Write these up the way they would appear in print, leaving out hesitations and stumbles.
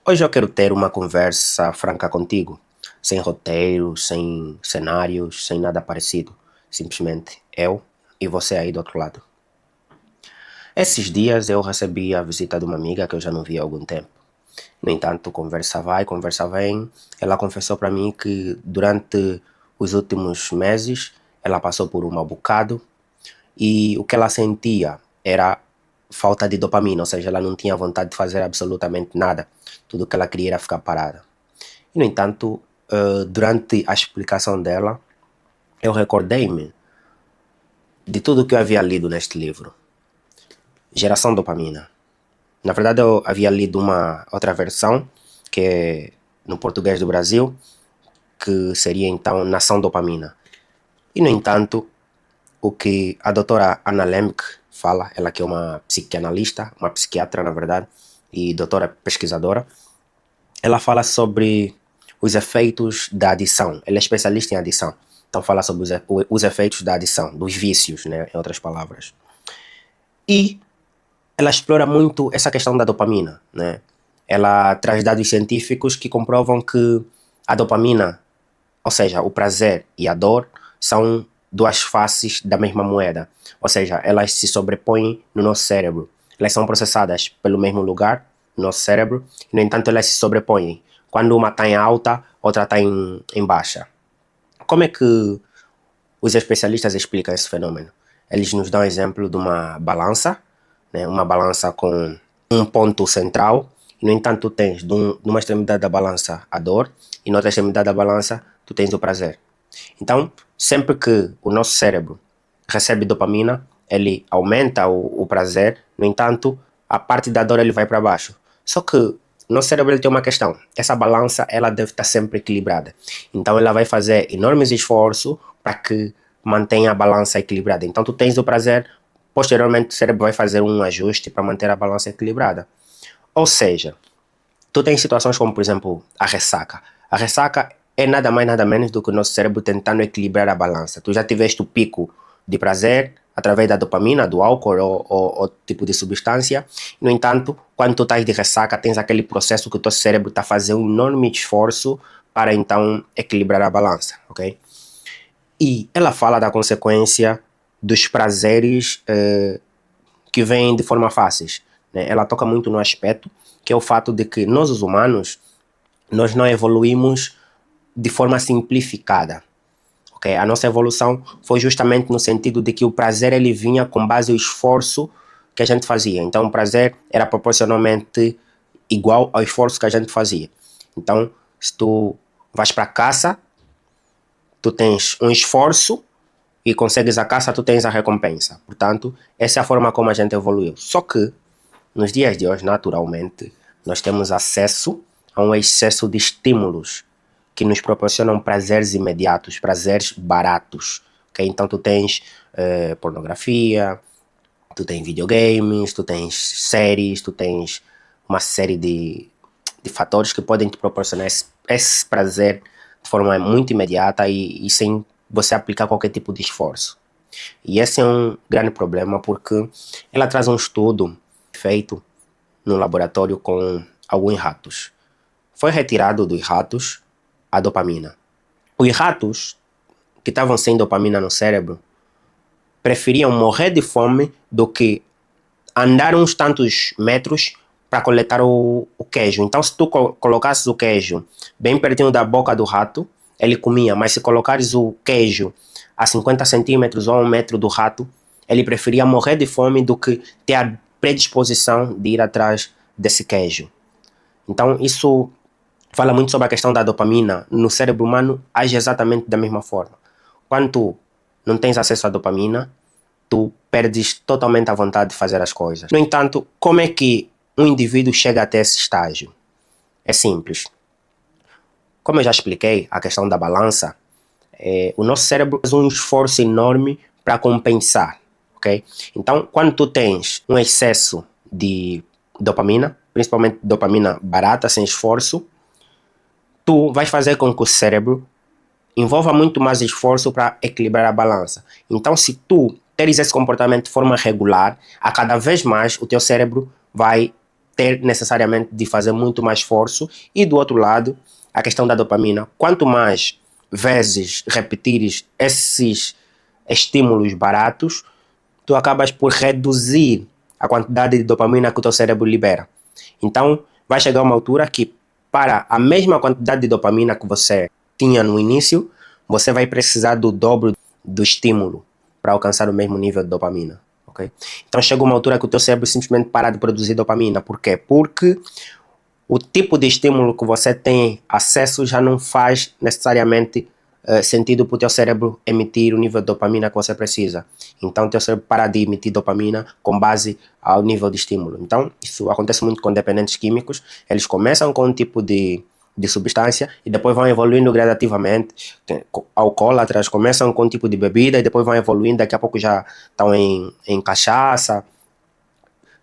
Hoje eu quero ter uma conversa franca contigo, sem roteiros, sem cenários, sem nada parecido. Simplesmente eu e você aí do outro lado. Esses dias eu recebi a visita de uma amiga que eu já não via há algum tempo. No entanto, conversa vai, conversa vem. Ela confessou para mim que durante os últimos meses ela passou por um mau bocado e o que ela sentia era falta de dopamina, ou seja, ela não tinha vontade de fazer absolutamente nada. Tudo que ela queria era ficar parada. E, no entanto, durante a explicação dela, eu recordei-me de tudo que eu havia lido neste livro. Geração Dopamina. Na verdade, eu havia lido uma outra versão, que é no português do Brasil, que seria então Nação Dopamina. E, no entanto, o que a doutora Anna Lembke fala, ela que é uma psicanalista, uma psiquiatra, na verdade, e doutora pesquisadora, ela fala sobre os efeitos da adição. Ela é especialista em adição. Então fala sobre os efeitos da adição, dos vícios, né, em outras palavras. E ela explora muito essa questão da dopamina, né? Ela traz dados científicos que comprovam que a dopamina, ou seja, o prazer e a dor, são duas faces da mesma moeda. Ou seja, elas se sobrepõem no nosso cérebro. Elas são processadas pelo mesmo lugar, no nosso cérebro, e, no entanto, elas se sobrepõem. Quando uma está em alta, outra está em baixa. Como é que os especialistas explicam esse fenômeno? Eles nos dão um exemplo de uma balança, né? Uma balança com um ponto central, e, no entanto, tu tens de uma extremidade da balança a dor, e na outra extremidade da balança tu tens o prazer. Então, sempre que o nosso cérebro recebe dopamina, ele aumenta o prazer, no entanto, a parte da dor ele vai para baixo. Só que o nosso cérebro ele tem uma questão, essa balança ela deve estar sempre equilibrada. Então ela vai fazer enormes esforços para que mantenha a balança equilibrada. Então tu tens o prazer, posteriormente o cérebro vai fazer um ajuste para manter a balança equilibrada. Ou seja, tu tens situações como, por exemplo, a ressaca. A ressaca é nada mais nada menos do que o nosso cérebro tentando equilibrar a balança. Tu já tiveste o pico de prazer através da dopamina, do álcool ou tipo de substância. No entanto, quando tu estás de ressaca, tens aquele processo que o teu cérebro está fazendo um enorme esforço para então equilibrar a balança, ok? E ela fala da consequência dos prazeres que vêm de forma fáceis, né? Ela toca muito no aspecto que é o fato de que nós, os humanos, nós não evoluímos de forma simplificada. Okay? A nossa evolução foi justamente no sentido de que o prazer ele vinha com base no esforço que a gente fazia. Então o prazer era proporcionalmente igual ao esforço que a gente fazia. Então, se tu vais para a caça, tu tens um esforço e consegues a caça, tu tens a recompensa. Portanto, essa é a forma como a gente evoluiu. Só que, nos dias de hoje, naturalmente, nós temos acesso a um excesso de estímulos que nos proporcionam prazeres imediatos, prazeres baratos. Okay? Então, tu tens pornografia, tu tens videogames, tu tens séries, tu tens uma série de fatores que podem te proporcionar esse prazer de forma muito imediata e sem você aplicar qualquer tipo de esforço. E esse é um grande problema porque ela traz um estudo feito no laboratório com alguns ratos. Foi retirado dos ratos a dopamina. Os ratos que estavam sem dopamina no cérebro preferiam morrer de fome do que andar uns tantos metros para coletar o queijo. Então, se tu colocasses o queijo bem pertinho da boca do rato, ele comia. Mas se colocares o queijo a 50 centímetros ou a 1 metro do rato, ele preferia morrer de fome do que ter a predisposição de ir atrás desse queijo. Então, isso fala muito sobre a questão da dopamina. No cérebro humano, age exatamente da mesma forma. Quando tu não tens acesso à dopamina, tu perdes totalmente a vontade de fazer as coisas. No entanto, como é que um indivíduo chega até esse estágio? É simples. Como eu já expliquei, a questão da balança, o nosso cérebro faz um esforço enorme para compensar, ok? Então, quando tu tens um excesso de dopamina, principalmente dopamina barata, sem esforço, tu vais fazer com que o cérebro envolva muito mais esforço para equilibrar a balança. Então, se tu teres esse comportamento de forma regular, a cada vez mais o teu cérebro vai ter necessariamente de fazer muito mais esforço. E do outro lado, a questão da dopamina. Quanto mais vezes repetires esses estímulos baratos, tu acabas por reduzir a quantidade de dopamina que o teu cérebro libera. Então, vai chegar uma altura que, para a mesma quantidade de dopamina que você tinha no início, você vai precisar do dobro do estímulo para alcançar o mesmo nível de dopamina. Okay? Então, chega uma altura que o teu cérebro simplesmente para de produzir dopamina. Por quê? Porque o tipo de estímulo que você tem acesso já não faz necessariamente sentido para o teu cérebro emitir o nível de dopamina que você precisa. Então, o teu cérebro para de emitir dopamina com base ao nível de estímulo. Então, isso acontece muito com dependentes químicos. Eles começam com um tipo de substância e depois vão evoluindo gradativamente. Alcoólatras começam com um tipo de bebida e depois vão evoluindo. Daqui a pouco já estão em cachaça.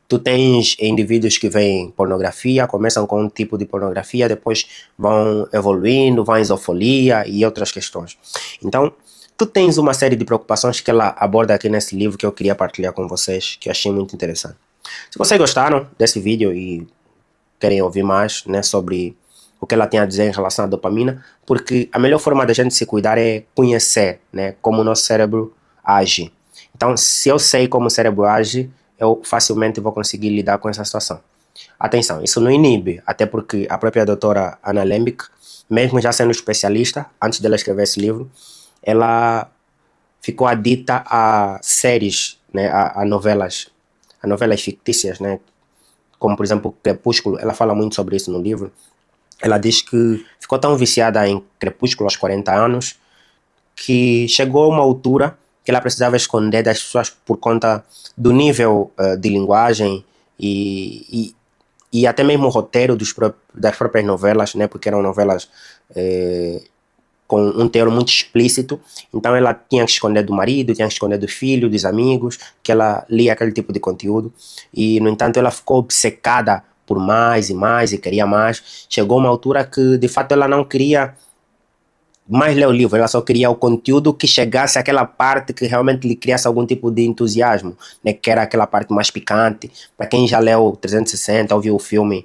Tu tens indivíduos que veem pornografia, começam com um tipo de pornografia, depois vão evoluindo, vão à isofolia e outras questões. Então, tu tens uma série de preocupações que ela aborda aqui nesse livro que eu queria partilhar com vocês, que eu achei muito interessante. Se vocês gostaram desse vídeo e querem ouvir mais, né, sobre o que ela tem a dizer em relação à dopamina, porque a melhor forma da gente se cuidar é conhecer, né, como o nosso cérebro age. Então, se eu sei como o cérebro age, eu facilmente vou conseguir lidar com essa situação. Atenção, isso não inibe, até porque a própria doutora Anna Lembke, mesmo já sendo especialista, antes dela escrever esse livro, ela ficou adicta a séries, né, a novelas fictícias, né, como por exemplo Crepúsculo. Ela fala muito sobre isso no livro. Ela diz que ficou tão viciada em Crepúsculo aos 40 anos que chegou a uma altura que ela precisava esconder das pessoas por conta do nível de linguagem e até mesmo o roteiro das próprias novelas, né, porque eram novelas com um teor muito explícito. Então ela tinha que esconder do marido, tinha que esconder dos filhos, dos amigos, que ela lia aquele tipo de conteúdo. E, no entanto, ela ficou obcecada por mais e mais e queria mais. Chegou uma altura que, de fato, ela não queria mais ler o livro, ela só queria o conteúdo que chegasse àquela parte que realmente lhe criasse algum tipo de entusiasmo, né? Que era aquela parte mais picante. Para quem já leu 360, ou viu o filme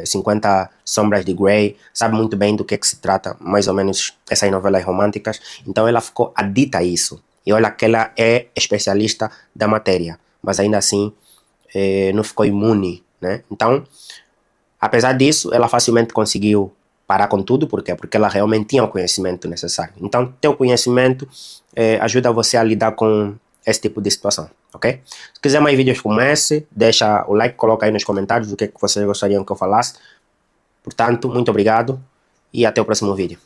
50 Sombras de Grey, sabe muito bem do que se trata, mais ou menos, essas novelas românticas. Então ela ficou adicta a isso. E olha que ela é especialista da matéria, mas ainda assim não ficou imune, né? Então, apesar disso, ela facilmente conseguiu parar com tudo. Por quê? Porque ela realmente tinha o conhecimento necessário. Então, ter o conhecimento ajuda você a lidar com esse tipo de situação, ok? Se quiser mais vídeos como esse, deixa o like, coloca aí nos comentários o que vocês gostariam que eu falasse. Portanto, muito obrigado e até o próximo vídeo.